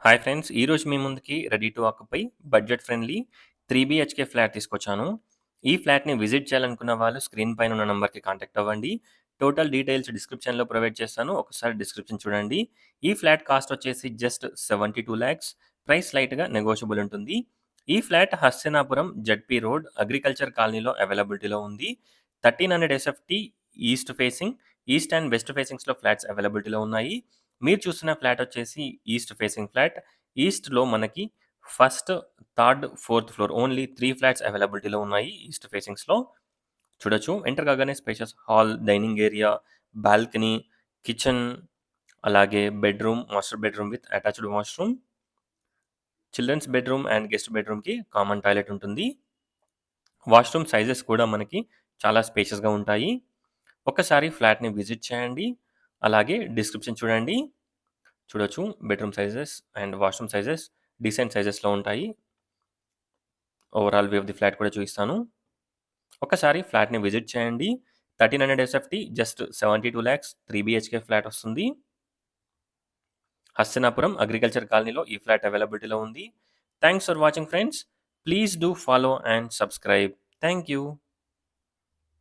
Hi friends! ఈరోజు మీ ముందుకి ready to occupy budget friendly 3 BHK flat తీసుకొచ్చాను. ఈ ఫ్లాట్‌ని విజిట్ చేయాలనుకున్న వాళ్ళు స్క్రీన్ పైన ఉన్న నంబర్‌కి కాంటాక్ట్ అవ్వండి. టోటల్ డీటెయిల్స్ డిస్క్రిప్షన్‌లో ప్రొవైడ్ చేస్తాను. ఒకసారి డిస్క్రిప్షన్ చూడండి. ఈ ఫ్లాట్ కాస్ట్ వచ్చేసి జస్ట్ 72,00,000. ప్రైస్ లైట్‌గా నెగోషియబుల్ ఉంటుంది. ఈ flat Hastinapuram ZP road agriculture కాలనీలో అవైలబిలిటీలో ఉంది. 1300 SFT east facing, east and west ఫేసింగ్స్‌లో ఫ్లాట్స్ అవైలబిలిటీలో ఉన్నాయి. మీరు చూస్తున్న ఫ్లాట్ వచ్చేసి ఈస్ట్ ఫేసింగ్ ఫ్లాట్. ఈస్ట్‌లో మనకి first, third, fourth floor only 3 flats అవైలబిలిటీలో ఉన్నాయి ఈస్ట్ ఫేసింగ్స్‌లో. చూడొచ్చు. ఎంటర్ కాగానే spacious hall, dining area, balcony, kitchen, అలాగే bedroom, master bedroom with attached washroom. Children's bedroom and guest బెడ్‌రూమ్‌కి కామన్ టాయిలెట్ ఉంటుంది. వాష్‌రూమ్ సైజెస్ కూడా మనకి చాలా స్పేషియస్‌గా ఉంటాయి. ఒక్కసారి ఫ్లాట్‌ని విజిట్ చేయండి. అలాగే డిస్క్రిప్షన్ చూడండి. చూడొచ్చు. Bedroom sizes and washroom sizes decent సైజెస్‌లో ఉంటాయి. Overall view of the flat కూడా చూపిస్తాను. ఒక్కసారి ఫ్లాట్‌ని విజిట్ చేయండి. 1300 ఎస్ఎఫ్టీ జస్ట్ 72,00,000 3 బీహెచ్‌కే ఫ్లాట్ వస్తుంది. హస్తినాపురం అగ్రికల్చర్ కాలనీలో ఈ ఫ్లాట్ అవైలబిలిటీలో ఉంది. Thanks for watching friends. Please do follow and subscribe. Thank you.